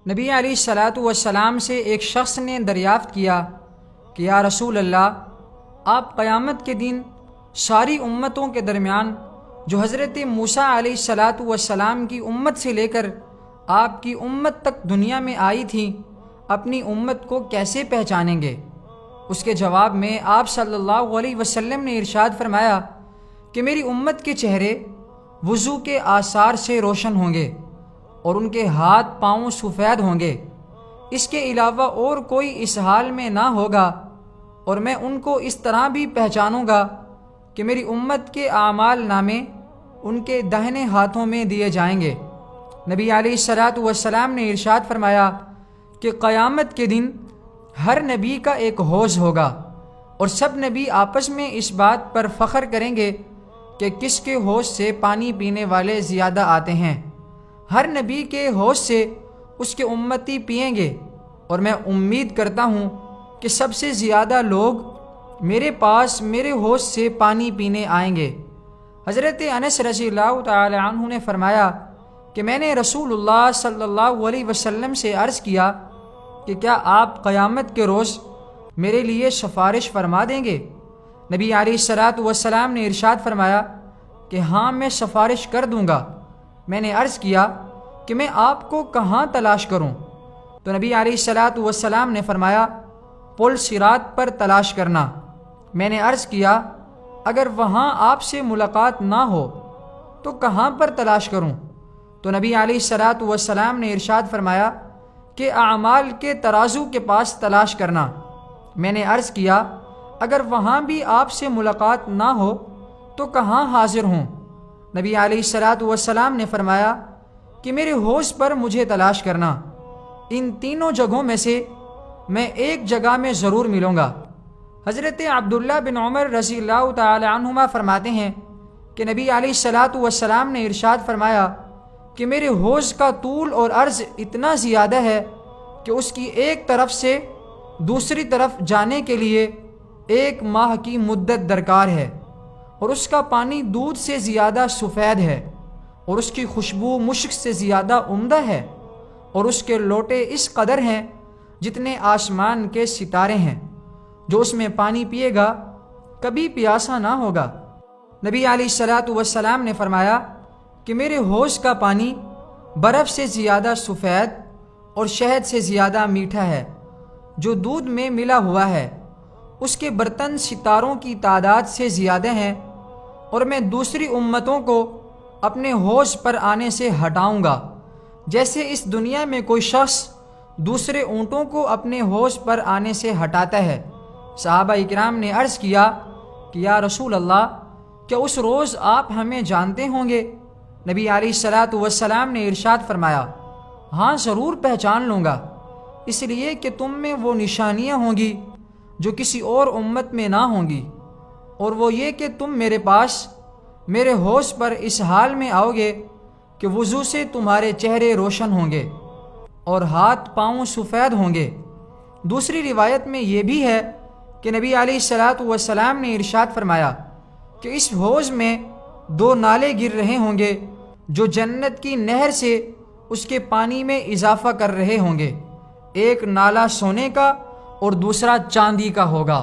نبی علیہ الصلاۃ والسلام سے ایک شخص نے دریافت کیا کہ یا رسول اللہ، آپ قیامت کے دن ساری امتوں کے درمیان جو حضرت موسیٰ علیہ الصلاۃ والسلام کی امت سے لے کر آپ کی امت تک دنیا میں آئی تھیں، اپنی امت کو کیسے پہچانیں گے؟ اس کے جواب میں آپ صلی اللہ علیہ وسلم نے ارشاد فرمایا کہ میری امت کے چہرے وضو کے آثار سے روشن ہوں گے اور ان کے ہاتھ پاؤں سفید ہوں گے، اس کے علاوہ اور کوئی اس حال میں نہ ہوگا، اور میں ان کو اس طرح بھی پہچانوں گا کہ میری امت کے اعمال نامے ان کے داہنے ہاتھوں میں دیے جائیں گے۔ نبی علیہ الصلاۃ والسلام نے ارشاد فرمایا کہ قیامت کے دن ہر نبی کا ایک حوض ہوگا، اور سب نبی آپس میں اس بات پر فخر کریں گے کہ کس کے حوض سے پانی پینے والے زیادہ آتے ہیں۔ ہر نبی کے حوض سے اس کے امتی پئیں گے، اور میں امید کرتا ہوں کہ سب سے زیادہ لوگ میرے پاس میرے حوض سے پانی پینے آئیں گے۔ حضرت انس رضی اللہ تعالی عنہ نے فرمایا کہ میں نے رسول اللہ صلی اللہ علیہ وسلم سے عرض کیا کہ کیا آپ قیامت کے روز میرے لیے سفارش فرما دیں گے؟ نبی علیہ الصلاۃ والسلام نے ارشاد فرمایا کہ ہاں، میں سفارش کر دوں گا۔ میں نے عرض کیا کہ میں آپ کو کہاں تلاش کروں؟ تو نبی علیہ الصلاۃ والسلام نے فرمایا پل صراط پر تلاش کرنا۔ میں نے عرض کیا اگر وہاں آپ سے ملاقات نہ ہو تو کہاں پر تلاش کروں؟ تو نبی علیہ الصلاۃ والسلام نے ارشاد فرمایا کہ اعمال کے ترازو کے پاس تلاش کرنا۔ میں نے عرض کیا اگر وہاں بھی آپ سے ملاقات نہ ہو تو کہاں حاضر ہوں؟ نبی علیہ الصلاۃ والسلام نے فرمایا کہ میرے حوض پر مجھے تلاش کرنا، ان تینوں جگہوں میں سے میں ایک جگہ میں ضرور ملوں گا۔ حضرت عبداللہ بن عمر رضی اللہ تعالی عنہما فرماتے ہیں کہ نبی علیہ الصلاۃ والسلام نے ارشاد فرمایا کہ میرے حوض کا طول اور عرض اتنا زیادہ ہے کہ اس کی ایک طرف سے دوسری طرف جانے کے لیے 1 ماہ کی مدت درکار ہے، اور اس کا پانی دودھ سے زیادہ سفید ہے، اور اس کی خوشبو مشک سے زیادہ عمدہ ہے، اور اس کے لوٹے اس قدر ہیں جتنے آسمان کے ستارے ہیں۔ جو اس میں پانی پیے گا کبھی پیاسا نہ ہوگا۔ نبی علیہ الصلاۃ والسلام نے فرمایا کہ میرے حوض کا پانی برف سے زیادہ سفید اور شہد سے زیادہ میٹھا ہے، جو دودھ میں ملا ہوا ہے، اس کے برتن ستاروں کی تعداد سے زیادہ ہیں، اور میں دوسری امتوں کو اپنے حوض پر آنے سے ہٹاؤں گا، جیسے اس دنیا میں کوئی شخص دوسرے اونٹوں کو اپنے حوض پر آنے سے ہٹاتا ہے۔ صحابہ اکرام نے عرض کیا کہ یا رسول اللہ، کیا اس روز آپ ہمیں جانتے ہوں گے؟ نبی علیہ الصلاۃ والسلام نے ارشاد فرمایا ہاں، ضرور پہچان لوں گا، اس لیے کہ تم میں وہ نشانیاں ہوں گی جو کسی اور امت میں نہ ہوں گی، اور وہ یہ کہ تم میرے پاس میرے حوض پر اس حال میں آؤ گے کہ وضو سے تمہارے چہرے روشن ہوں گے اور ہاتھ پاؤں سفید ہوں گے۔ دوسری روایت میں یہ بھی ہے کہ نبی علیہ الصلاۃ والسلام نے ارشاد فرمایا کہ اس حوض میں 2 نالے گر رہے ہوں گے جو جنت کی نہر سے اس کے پانی میں اضافہ کر رہے ہوں گے، ایک نالا سونے کا اور دوسرا چاندی کا ہوگا۔